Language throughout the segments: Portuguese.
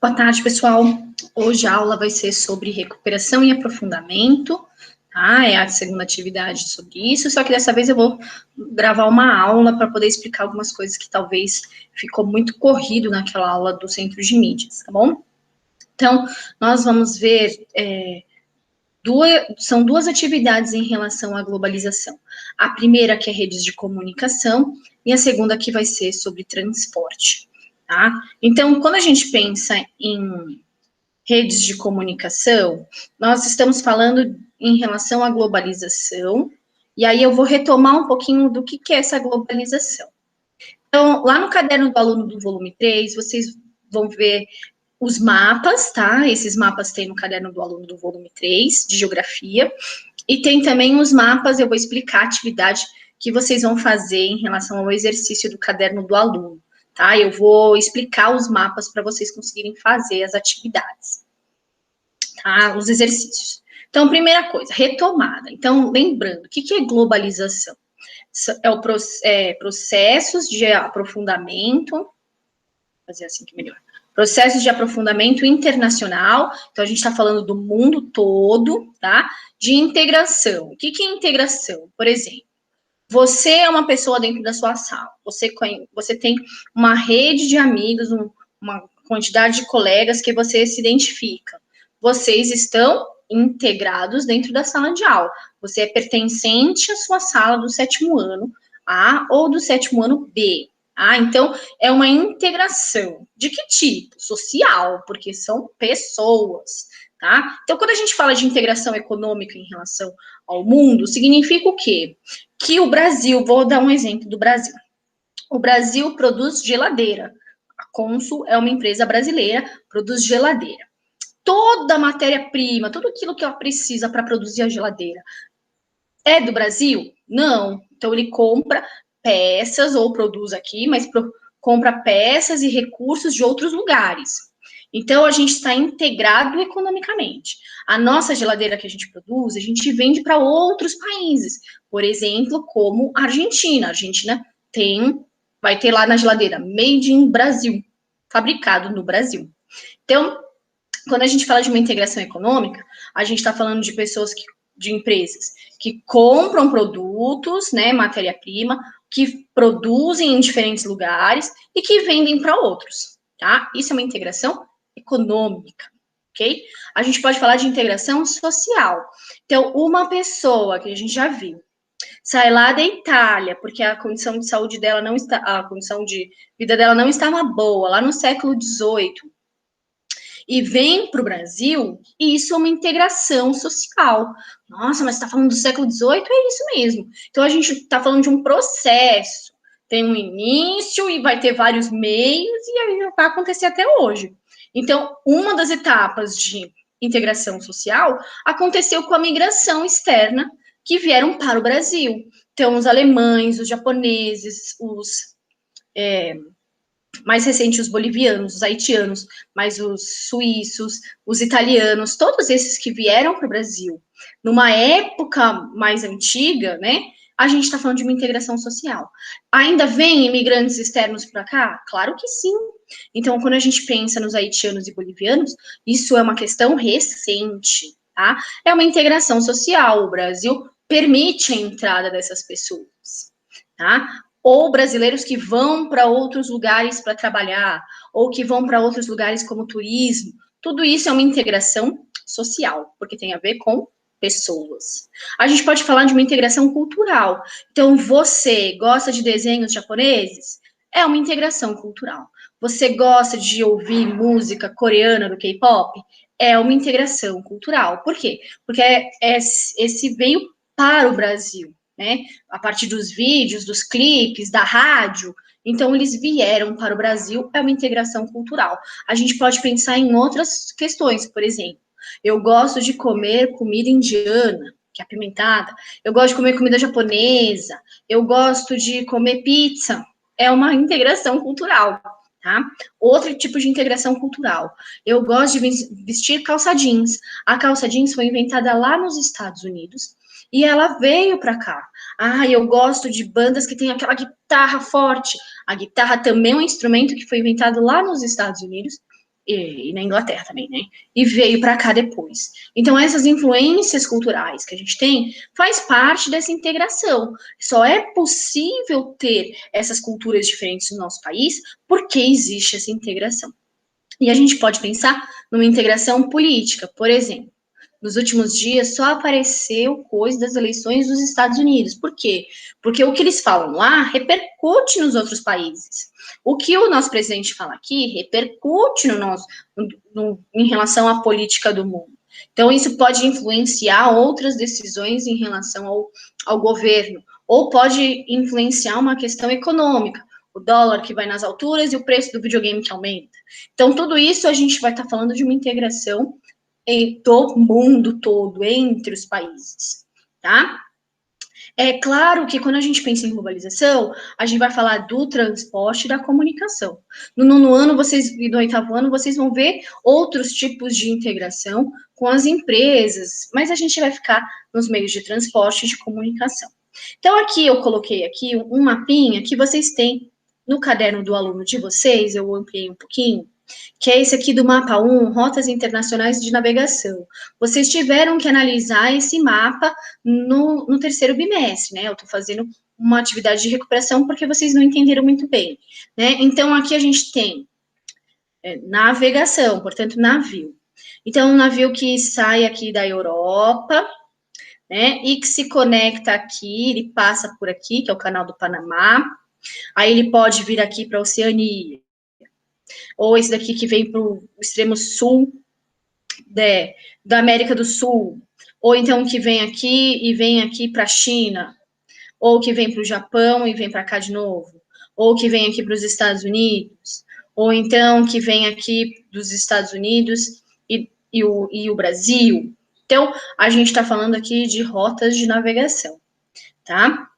Boa tarde, pessoal. Hoje a aula vai ser sobre recuperação e aprofundamento, tá? É a segunda atividade sobre isso, só que dessa vez eu vou gravar uma aula para poder explicar algumas coisas que talvez ficou muito corrido naquela aula do Centro de Mídias, tá bom? Então, nós vamos ver, são duas atividades em relação à globalização. A primeira que é redes de comunicação e a segunda que vai ser sobre transporte, tá? Então, quando a gente pensa em redes de comunicação, nós estamos falando em relação à globalização, e aí eu vou retomar um pouquinho do que é essa globalização. Então, lá no caderno do aluno do volume 3, vocês vão ver os mapas, tá? Esses mapas tem no caderno do aluno do volume 3, de geografia, e tem também os mapas, eu vou explicar a atividade que vocês vão fazer em relação ao exercício do caderno do aluno, tá? Eu vou explicar os mapas para vocês conseguirem fazer as atividades, tá? Os exercícios. Então, primeira coisa, retomada. Então, lembrando, o que é globalização? Processos de aprofundamento, vou fazer assim que melhor. Processos de aprofundamento internacional, então a gente está falando do mundo todo, tá? De integração. O que é integração? Por exemplo, você é uma pessoa dentro da sua sala, você tem uma rede de amigos, uma quantidade de colegas que você se identifica. Vocês estão integrados dentro da sala de aula. Você é pertencente à sua sala do 7º ano A ou do 7º ano B. Então, é uma integração. De que tipo? Social, porque são pessoas, tá? Então, quando a gente fala de integração econômica em relação ao mundo, significa o quê? Que o Brasil, vou dar um exemplo do Brasil. O Brasil produz geladeira. A Consul é uma empresa brasileira, produz geladeira. Toda a matéria-prima, tudo aquilo que ela precisa para produzir a geladeira é do Brasil? Não. Então, ele compra peças, ou produz aqui, mas compra peças e recursos de outros lugares. Então, a gente está integrado economicamente. A nossa geladeira que a gente produz, a gente vende para outros países. Por exemplo, como a Argentina. A Argentina vai ter lá na geladeira, Made in Brasil, fabricado no Brasil. Então, quando a gente fala de uma integração econômica, a gente está falando de pessoas de empresas que compram produtos, né, matéria-prima, que produzem em diferentes lugares e que vendem para outros, tá? Isso é uma integração econômica, ok? A gente pode falar de integração social. Então, uma pessoa que a gente já viu sai lá da Itália, porque a condição de saúde dela não está, a condição de vida dela não estava boa, lá no século XVIII, e vem para o Brasil, e isso é uma integração social. Nossa, mas você está falando do século XVIII? É isso mesmo. Então, a gente está falando de um processo. Tem um início e vai ter vários meios, e aí vai acontecer até hoje. Então, uma das etapas de integração social aconteceu com a migração externa que vieram para o Brasil. Então, os alemães, os japoneses, mais recente os bolivianos, os haitianos, mas os suíços, os italianos, todos esses que vieram para o Brasil, numa época mais antiga, né? A gente está falando de uma integração social. Ainda vem imigrantes externos para cá? Claro que sim. Então, quando a gente pensa nos haitianos e bolivianos, isso é uma questão recente, tá? É uma integração social. O Brasil permite a entrada dessas pessoas, tá? Ou brasileiros que vão para outros lugares para trabalhar, ou que vão para outros lugares como turismo. Tudo isso é uma integração social, porque tem a ver com pessoas. A gente pode falar de uma integração cultural. Então, você gosta de desenhos japoneses? É uma integração cultural. Você gosta de ouvir música coreana do K-pop? É uma integração cultural. Por quê? Porque esse veio para o Brasil, né? A partir dos vídeos, dos clipes, da rádio. Então, eles vieram para o Brasil, é uma integração cultural. A gente pode pensar em outras questões, por exemplo, eu gosto de comer comida indiana, que é apimentada, eu gosto de comer comida japonesa, eu gosto de comer pizza, é uma integração cultural, tá? Outro tipo de integração cultural, eu gosto de vestir calça jeans. A calça jeans foi inventada lá nos Estados Unidos, e ela veio para cá. Eu gosto de bandas que tem aquela guitarra forte. A guitarra também é um instrumento que foi inventado lá nos Estados Unidos e na Inglaterra também, né? E veio para cá depois. Então, essas influências culturais que a gente tem faz parte dessa integração. Só é possível ter essas culturas diferentes no nosso país porque existe essa integração. E a gente pode pensar numa integração política, por exemplo. Nos últimos dias só apareceu coisa das eleições dos Estados Unidos. Por quê? Porque o que eles falam lá repercute nos outros países. O que o nosso presidente fala aqui repercute no nosso, em relação à política do mundo. Então, isso pode influenciar outras decisões em relação ao governo, ou pode influenciar uma questão econômica, o dólar que vai nas alturas e o preço do videogame que aumenta. Então, tudo isso a gente vai estar falando de uma integração do mundo todo, entre os países, tá? É claro que quando a gente pensa em globalização, a gente vai falar do transporte e da comunicação. No nono ano, e no oitavo ano, vocês vão ver outros tipos de integração com as empresas, mas a gente vai ficar nos meios de transporte e de comunicação. Então, aqui eu coloquei aqui um mapinha que vocês têm no caderno do aluno de vocês, eu ampliei um pouquinho, que é esse aqui do mapa 1, Rotas Internacionais de Navegação. Vocês tiveram que analisar esse mapa no terceiro bimestre, né? Eu estou fazendo uma atividade de recuperação porque vocês não entenderam muito bem, né? Então, aqui a gente tem navegação, portanto, navio. Então, um navio que sai aqui da Europa, né? E que se conecta aqui, ele passa por aqui, que é o Canal do Panamá. Aí ele pode vir aqui para a Oceania, ou esse daqui que vem para o extremo sul da América do Sul, ou então que vem aqui para a China, ou que vem para o Japão e vem para cá de novo, ou que vem aqui para os Estados Unidos, ou então que vem aqui dos Estados Unidos e o Brasil. Então, a gente está falando aqui de rotas de navegação, tá?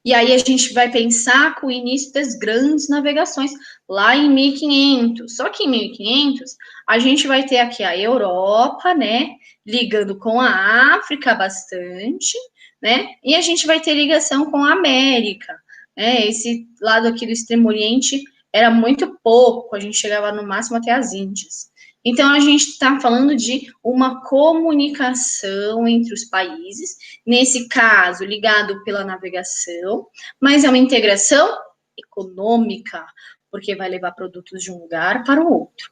E aí a gente vai pensar com o início das grandes navegações, lá em 1500. Só que em 1500, a gente vai ter aqui a Europa, né, ligando com a África bastante, né, e a gente vai ter ligação com a América, né, esse lado aqui do Extremo Oriente era muito pouco, a gente chegava no máximo até as Índias. Então, a gente está falando de uma comunicação entre os países, nesse caso, ligado pela navegação, mas é uma integração econômica, porque vai levar produtos de um lugar para o outro,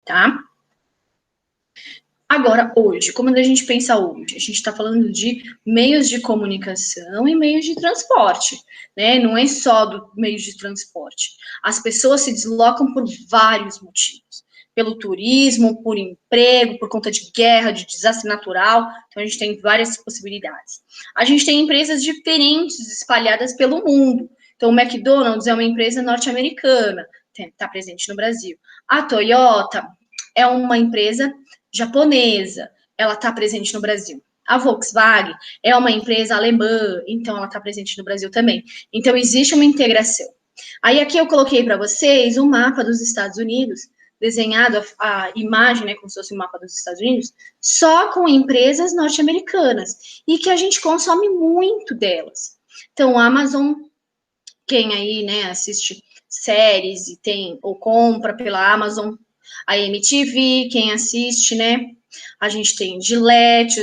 tá? Agora, hoje, como a gente pensa hoje? A gente está falando de meios de comunicação e meios de transporte, né? Não é só do meios de transporte. As pessoas se deslocam por vários motivos. Pelo turismo, por emprego, por conta de guerra, de desastre natural. Então, a gente tem várias possibilidades. A gente tem empresas diferentes espalhadas pelo mundo. Então, o McDonald's é uma empresa norte-americana, está presente no Brasil. A Toyota é uma empresa japonesa, ela está presente no Brasil. A Volkswagen é uma empresa alemã, então ela está presente no Brasil também. Então, existe uma integração. Aí, aqui eu coloquei para vocês um mapa dos Estados Unidos, desenhado a imagem, né, como se fosse um mapa dos Estados Unidos, só com empresas norte-americanas, e que a gente consome muito delas. Então, a Amazon, quem aí, né, assiste séries e tem, ou compra pela Amazon, a MTV, quem assiste, né, a gente tem Gillette,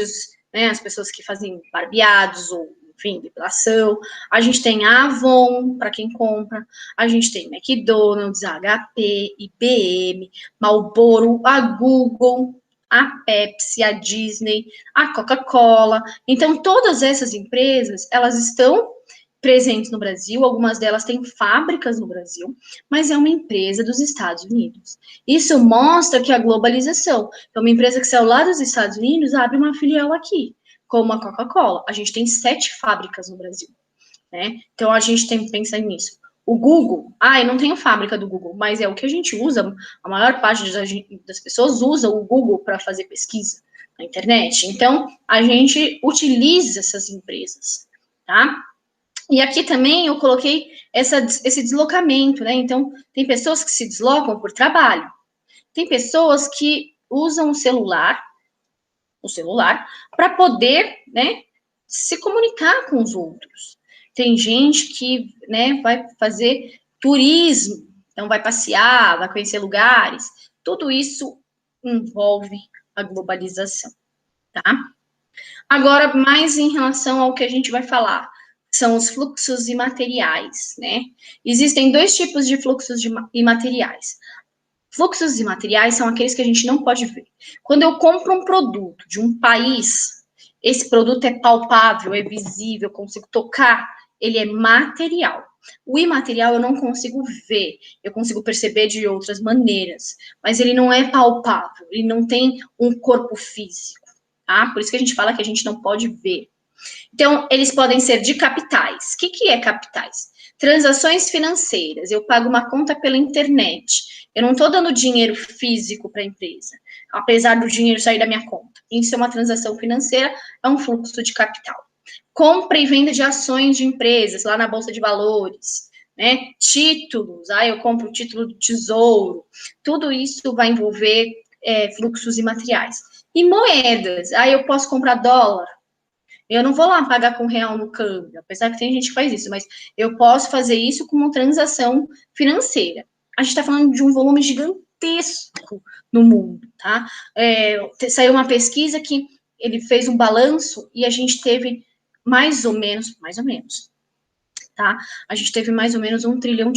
né, as pessoas que fazem barbeados, ou enfim, depilação, a gente tem a Avon, para quem compra, a gente tem McDonald's, HP, IBM, Marlboro, a Google, a Pepsi, a Disney, a Coca-Cola. Então, todas essas empresas, elas estão presentes no Brasil, algumas delas têm fábricas no Brasil, mas é uma empresa dos Estados Unidos. Isso mostra que a globalização, então uma empresa que saiu lá dos Estados Unidos abre uma filial aqui, como a Coca-Cola. A gente tem 7 fábricas no Brasil, né? Então a gente tem que pensar nisso. O Google, eu não tenho fábrica do Google, mas é o que a gente usa, a maior parte das pessoas usa o Google para fazer pesquisa na internet. Então, a gente utiliza essas empresas, tá? E aqui também eu coloquei esse deslocamento, né? Então, tem pessoas que se deslocam por trabalho. Tem pessoas que usam o celular, para poder, né, se comunicar com os outros. Tem gente que, né, vai fazer turismo, então vai passear, vai conhecer lugares, Tudo isso envolve a globalização, tá? Agora, mais em relação ao que a gente vai falar, são os fluxos imateriais, né? Existem dois tipos de fluxos imateriais. Fluxos imateriais são aqueles que a gente não pode ver. Quando eu compro um produto de um país, esse produto é palpável, é visível, eu consigo tocar, ele é material. O imaterial eu não consigo ver, eu consigo perceber de outras maneiras, mas ele não é palpável, ele não tem um corpo físico, tá? Por isso que a gente fala que a gente não pode ver. Então, eles podem ser de capitais. O que é capitais? Transações financeiras. Eu pago uma conta pela internet. Eu não estou dando dinheiro físico para a empresa, apesar do dinheiro sair da minha conta. Isso é uma transação financeira, é um fluxo de capital. Compra e venda de ações de empresas lá na Bolsa de Valores, né? Títulos, eu compro o título do Tesouro. Tudo isso vai envolver fluxos imateriais. E moedas, eu posso comprar dólar. Eu não vou lá pagar com real no câmbio, apesar que tem gente que faz isso, mas eu posso fazer isso como uma transação financeira. A gente está falando de um volume gigantesco no mundo, tá? Saiu uma pesquisa que ele fez um balanço e a gente teve mais ou menos, tá? A gente teve mais ou menos $1 trilhão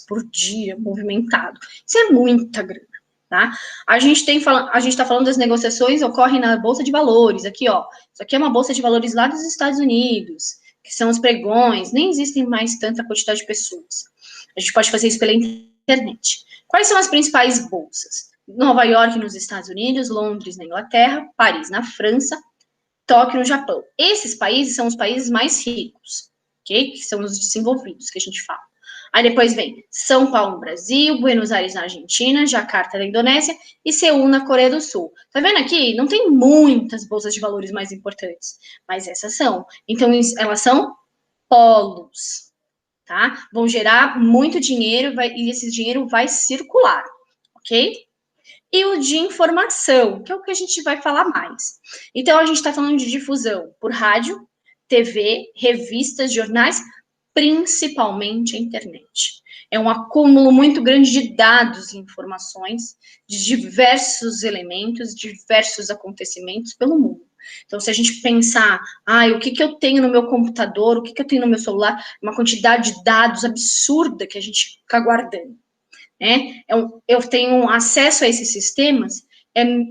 por dia movimentado. Isso é muita grana. Tá? A gente está falando das negociações ocorrem na Bolsa de Valores, aqui, ó. Isso aqui é uma Bolsa de Valores lá dos Estados Unidos, que são os pregões, nem existem mais tanta quantidade de pessoas. A gente pode fazer isso pela internet. Quais são as principais bolsas? Nova York, nos Estados Unidos, Londres, na Inglaterra, Paris, na França, Tóquio, no Japão. Esses países são os países mais ricos, ok? Que são os desenvolvidos, que a gente fala. Aí depois vem São Paulo, no Brasil, Buenos Aires, na Argentina, Jacarta, na Indonésia e Seul, na Coreia do Sul. Tá vendo aqui? Não tem muitas bolsas de valores mais importantes, mas essas são. Então, elas são polos, tá? Vão gerar muito dinheiro e esse dinheiro vai circular, ok? E o de informação, que é o que a gente vai falar mais. Então, a gente está falando de difusão por rádio, TV, revistas, jornais, principalmente a internet. É um acúmulo muito grande de dados e informações de diversos elementos, diversos acontecimentos pelo mundo. Então, se a gente pensar, o que eu tenho no meu computador, o que eu tenho no meu celular, uma quantidade de dados absurda que a gente fica guardando, né? Eu tenho acesso a esses sistemas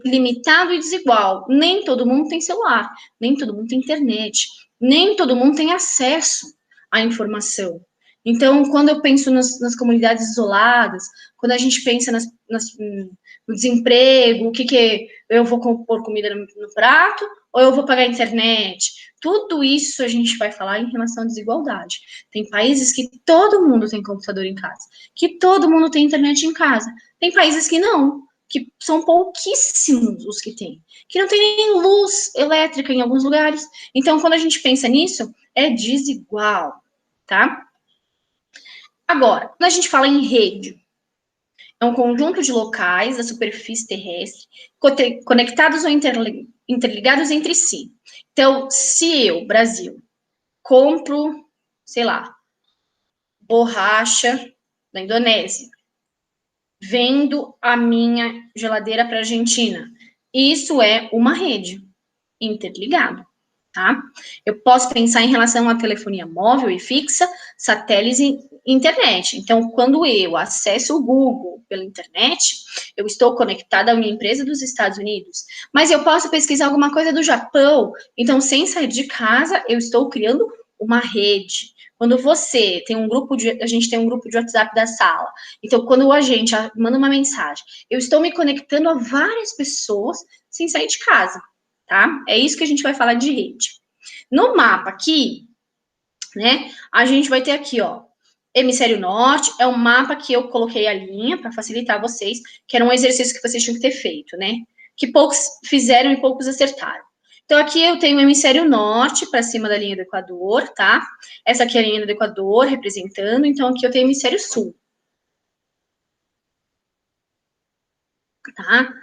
limitado e desigual. Nem todo mundo tem celular, nem todo mundo tem internet, nem todo mundo tem acesso a informação. Então, quando eu penso nas comunidades isoladas, quando a gente pensa no desemprego, o que eu vou pôr comida no prato, ou eu vou pagar a internet? Tudo isso a gente vai falar em relação à desigualdade. Tem países que todo mundo tem computador em casa, que todo mundo tem internet em casa. Tem países que não, que são pouquíssimos os que têm, que não tem nem luz elétrica em alguns lugares. Então, quando a gente pensa nisso, é desigual, tá? Agora, quando a gente fala em rede, é um conjunto de locais da superfície terrestre conectados ou interligados entre si. Então, se eu, Brasil, compro, sei lá, borracha da Indonésia, vendo a minha geladeira para a Argentina, isso é uma rede interligada. Tá? Eu posso pensar em relação à telefonia móvel e fixa, satélites e internet. Então, quando eu acesso o Google pela internet, eu estou conectada a uma empresa dos Estados Unidos. Mas eu posso pesquisar alguma coisa do Japão. Então, sem sair de casa, eu estou criando uma rede. Quando você tem a gente tem um grupo de WhatsApp da sala. Então, quando a gente manda uma mensagem, eu estou me conectando a várias pessoas sem sair de casa. Tá? É isso que a gente vai falar de rede. No mapa aqui, né, a gente vai ter aqui, ó, hemisfério norte, é um mapa que eu coloquei a linha para facilitar vocês, que era um exercício que vocês tinham que ter feito, né? Que poucos fizeram e poucos acertaram. Então, aqui eu tenho o hemisfério norte para cima da linha do Equador, tá? Essa aqui é a linha do Equador representando, então aqui eu tenho o hemisfério sul. Tá?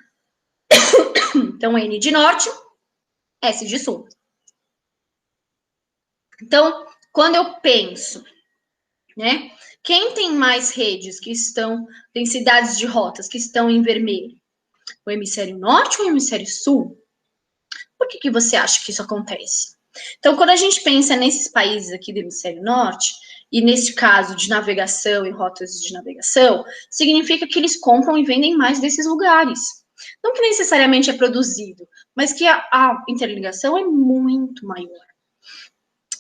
Então, N de norte, S de sul. Então, quando eu penso, né, Quem tem mais redes que estão, densidades de rotas que estão em vermelho? O hemisfério norte ou o hemisfério sul? Por que você acha que isso acontece? Então, quando a gente pensa nesses países aqui do hemisfério norte, e nesse caso de navegação e rotas de navegação, significa que eles compram e vendem mais desses lugares. Não que necessariamente é produzido, mas que a interligação é muito maior.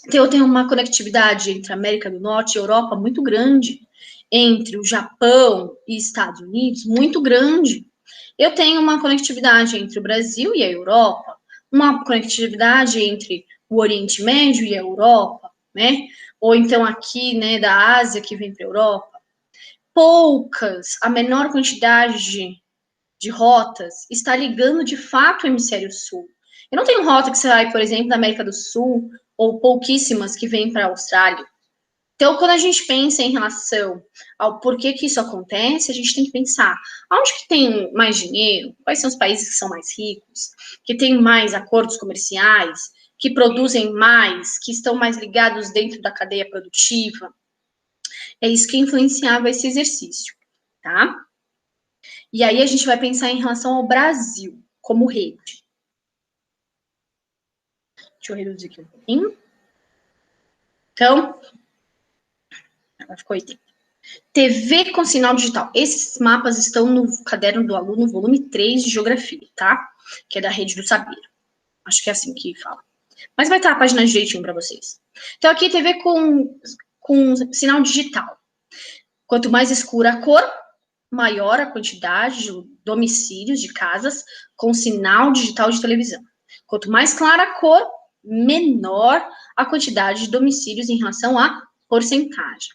Então, eu tenho uma conectividade entre a América do Norte e Europa muito grande, entre o Japão e Estados Unidos muito grande. Eu tenho uma conectividade entre o Brasil e a Europa, uma conectividade entre o Oriente Médio e a Europa, né? Ou então aqui, né, da Ásia que vem para a Europa. Poucas, a menor quantidade de rotas está ligando de fato o hemisfério sul. Eu não tenho rota que sai, por exemplo, da América do Sul, ou pouquíssimas que vêm para a Austrália. Então, quando a gente pensa em relação ao porquê que isso acontece, a gente tem que pensar onde que tem mais dinheiro, quais são os países que são mais ricos, que têm mais acordos comerciais, que produzem mais, que estão mais ligados dentro da cadeia produtiva. É isso que influenciava esse exercício, tá? E aí a gente vai pensar em relação ao Brasil como rede. Deixa eu reduzir aqui um pouquinho. Então, ela ficou 80. TV com sinal digital. Esses mapas estão no caderno do aluno, volume 3 de Geografia, tá? Que é da Rede do Saber. Acho que é assim que fala. Mas vai estar a página direitinho para vocês. Então, aqui TV com sinal digital. Quanto mais escura a cor, maior a quantidade de domicílios de casas com sinal digital de televisão. Quanto mais clara a cor, menor a quantidade de domicílios em relação à porcentagem.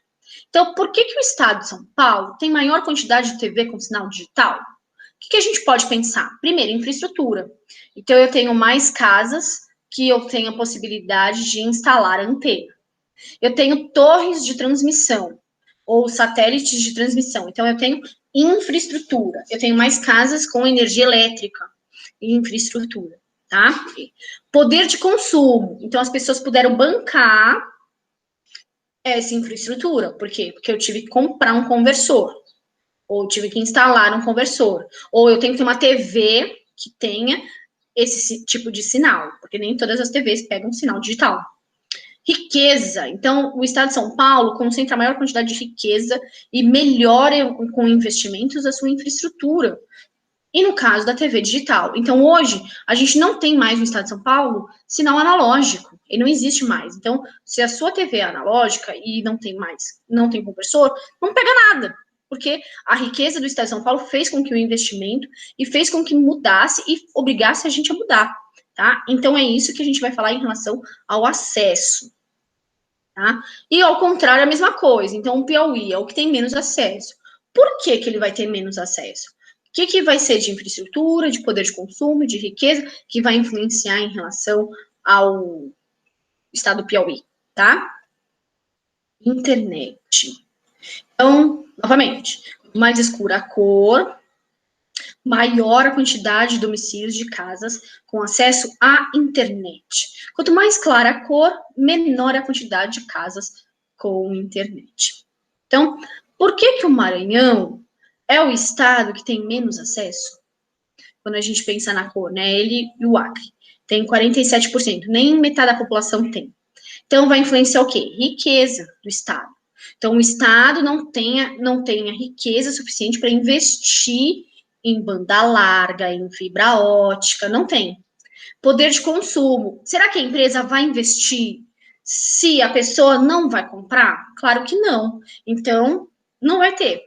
Então, por que o estado de São Paulo tem maior quantidade de TV com sinal digital? O que a gente pode pensar? Primeiro, infraestrutura. Então, eu tenho mais casas que eu tenho a possibilidade de instalar antena. Eu tenho torres de transmissão ou satélites de transmissão. Então, eu tenho infraestrutura. Eu tenho mais casas com energia elétrica e infraestrutura, tá? Poder de consumo. Então, as pessoas puderam bancar essa infraestrutura. Por quê? Porque eu tive que comprar um conversor, ou tive que instalar um conversor, ou eu tenho que ter uma TV que tenha esse tipo de sinal, porque nem todas as TVs pegam sinal digital. Riqueza. Então, o estado de São Paulo concentra a maior quantidade de riqueza e melhora com investimentos a sua infraestrutura. E no caso da TV digital. Então, hoje, a gente não tem mais no estado de São Paulo sinal analógico. Ele não existe mais. Então, se a sua TV é analógica e não tem mais, não tem conversor, não pega nada. Porque a riqueza do estado de São Paulo fez com que o investimento e fez com que mudasse e obrigasse a gente a mudar. Tá? Então, é isso que a gente vai falar em relação ao acesso. Tá? E ao contrário, a mesma coisa. Então, o Piauí é o que tem menos acesso. Por que ele vai ter menos acesso? O que vai ser de infraestrutura, de poder de consumo, de riqueza, que vai influenciar em relação ao estado do Piauí, tá? Internet. Então, novamente, mais escura a cor, maior a quantidade de domicílios de casas com acesso à internet. Quanto mais clara a cor, menor a quantidade de casas com internet. Então, por que o Maranhão é o estado que tem menos acesso? Quando a gente pensa na cor, né? Ele e o Acre tem 47%, nem metade da população tem. Então, vai influenciar o quê? Riqueza do estado. Então, o estado não tenha riqueza suficiente para investir em banda larga, em fibra ótica, não tem. Poder de consumo. Será que a empresa vai investir se a pessoa não vai comprar? Claro que não. Então, não vai ter.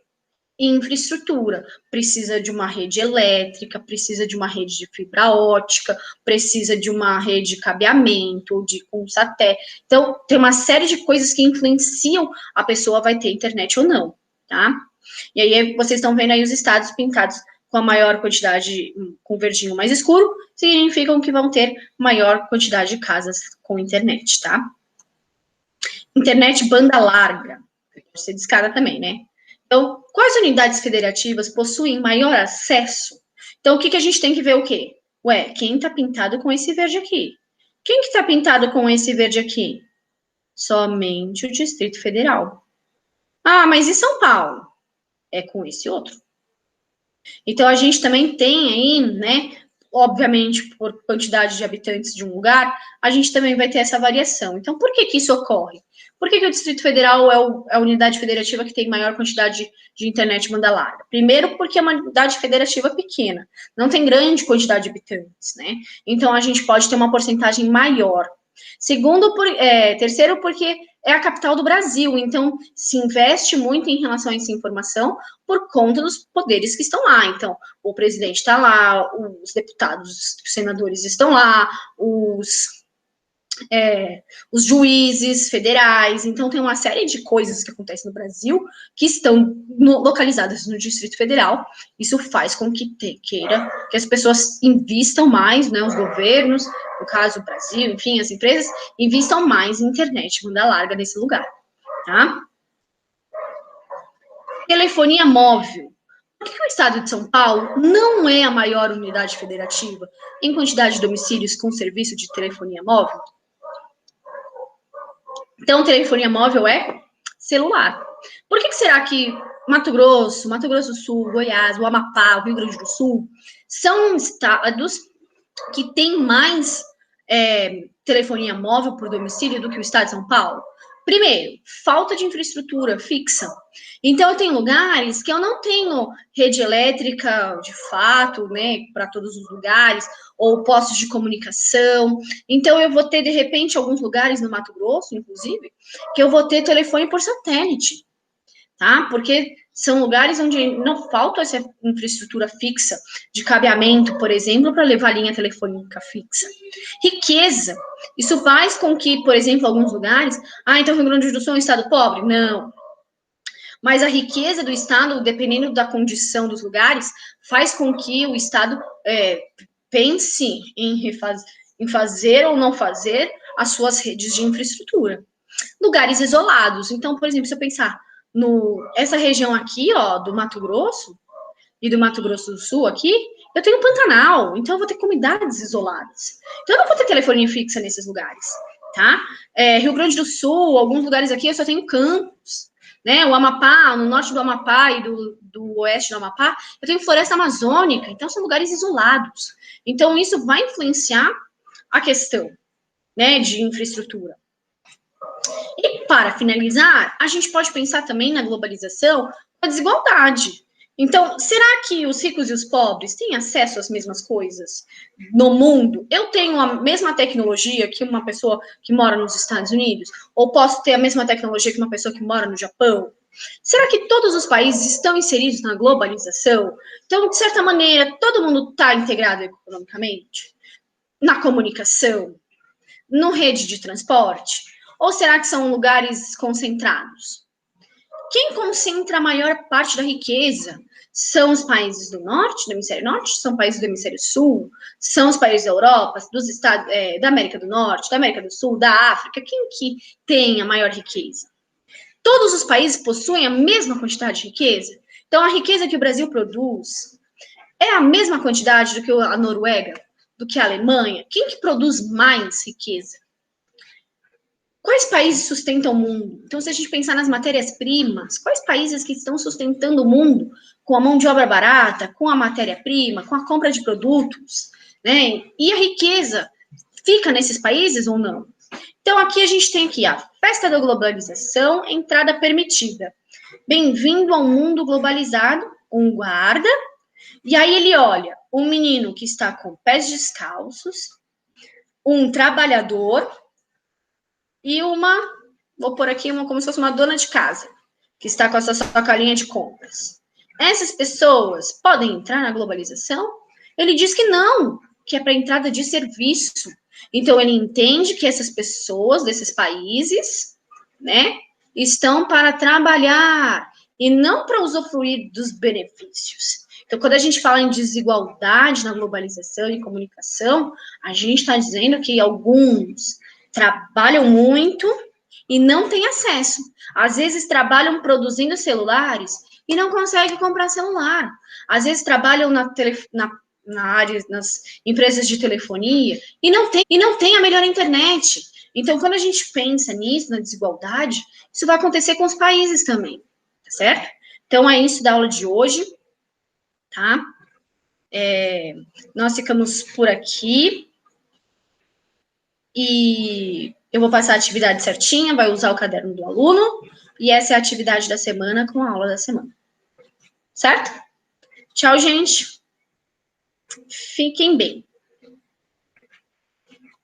Infraestrutura. Precisa de uma rede elétrica, precisa de uma rede de fibra ótica, precisa de uma rede de cabeamento, com satélite. Então, tem uma série de coisas que influenciam a pessoa vai ter internet ou não, tá? E aí, vocês estão vendo aí os estados pintados com a maior quantidade, com verdinho mais escuro, significam que vão ter maior quantidade de casas com internet, tá? Internet banda larga, pode ser discada também, né? Então, quais unidades federativas possuem maior acesso? Então, o que a gente tem que ver o quê? Ué, quem está pintado com esse verde aqui? Quem que está pintado com esse verde aqui? Somente o Distrito Federal. Ah, mas e São Paulo? É com esse outro. Então, a gente também tem aí, né, obviamente, por quantidade de habitantes de um lugar, a gente também vai ter essa variação. Então, por que que isso ocorre? Por que que o Distrito Federal é a unidade federativa que tem maior quantidade de internet banda larga? Primeiro, porque é uma unidade federativa pequena, não tem grande quantidade de habitantes, né? Então, a gente pode ter uma porcentagem maior. Terceiro, porque é a capital do Brasil, então se investe muito em relação a essa informação por conta dos poderes que estão lá. Então, o presidente está lá, os deputados, os senadores estão lá, os juízes federais. Então, tem uma série de coisas que acontecem no Brasil que estão localizadas no Distrito Federal. Isso faz com que queira que as pessoas invistam mais, né, os governos, no caso o Brasil, enfim, as empresas, invistam mais em internet, banda larga nesse lugar, tá? Telefonia móvel. Por que o estado de São Paulo não é a maior unidade federativa em quantidade de domicílios com serviço de telefonia móvel? Então, telefonia móvel é celular. Por que será que Mato Grosso do Sul, Goiás, o Amapá, o Rio Grande do Sul, são estados que têm mais telefonia móvel por domicílio do que o estado de São Paulo? Primeiro, falta de infraestrutura fixa. Então, eu tenho lugares que eu não tenho rede elétrica de fato, né, para todos os lugares, ou postos de comunicação. Então, eu vou ter, de repente, alguns lugares no Mato Grosso, inclusive, que eu vou ter telefone por satélite, tá? Porque são lugares onde não falta essa infraestrutura fixa de cabeamento, por exemplo, para levar linha telefônica fixa. Riqueza. Isso faz com que, por exemplo, alguns lugares... Ah, então o Rio Grande do Sul é um estado pobre? Não. Mas a riqueza do estado, dependendo da condição dos lugares, faz com que o estado pense em fazer ou não fazer as suas redes de infraestrutura. Lugares isolados. Então, por exemplo, se eu pensar essa região aqui, ó, do Mato Grosso e do Mato Grosso do Sul aqui, eu tenho Pantanal, então eu vou ter comunidades isoladas. Então eu não vou ter telefonia fixa nesses lugares, tá? Rio Grande do Sul, alguns lugares aqui eu só tenho campos, né? O Amapá, no norte do Amapá e do oeste do Amapá, eu tenho floresta amazônica, então são lugares isolados. Então isso vai influenciar a questão, né, de infraestrutura. E, para finalizar, a gente pode pensar também na globalização, a desigualdade. Então, será que os ricos e os pobres têm acesso às mesmas coisas no mundo? Eu tenho a mesma tecnologia que uma pessoa que mora nos Estados Unidos? Ou posso ter a mesma tecnologia que uma pessoa que mora no Japão? Será que todos os países estão inseridos na globalização? Então, de certa maneira, todo mundo está integrado economicamente? Na comunicação? No rede de transporte? Ou será que são lugares concentrados? Quem concentra a maior parte da riqueza? São os países do norte, do hemisfério norte? São países do hemisfério sul? São os países da Europa, dos estados, da América do Norte, da América do Sul, da África? Quem que tem a maior riqueza? Todos os países possuem a mesma quantidade de riqueza? Então, a riqueza que o Brasil produz é a mesma quantidade do que a Noruega, do que a Alemanha? Quem que produz mais riqueza? Quais países sustentam o mundo? Então, se a gente pensar nas matérias-primas, quais países que estão sustentando o mundo com a mão de obra barata, com a matéria-prima, com a compra de produtos, né? E a riqueza fica nesses países ou não? Então, aqui a gente tem aqui a festa da globalização, entrada permitida. Bem-vindo ao mundo globalizado, um guarda. E aí ele olha um menino que está com pés descalços, um trabalhador e vou pôr aqui como se fosse uma dona de casa, que está com a sua sacolinha de compras. Essas pessoas podem entrar na globalização? Ele diz que não, que é para entrada de serviço. Então, ele entende que essas pessoas desses países, né, estão para trabalhar e não para usufruir dos benefícios. Então, quando a gente fala em desigualdade na globalização e comunicação, a gente está dizendo que alguns trabalham muito e não têm acesso. Às vezes trabalham produzindo celulares e não conseguem comprar celular. Às vezes trabalham na área, nas empresas de telefonia e não tem a melhor internet. Então, quando a gente pensa nisso, na desigualdade, isso vai acontecer com os países também. tá certo? Então, é isso da aula de hoje, tá? Nós ficamos por aqui. E eu vou passar a atividade certinha, vai usar o caderno do aluno, e essa é a atividade da semana com a aula da semana. Certo? Tchau, gente. Fiquem bem.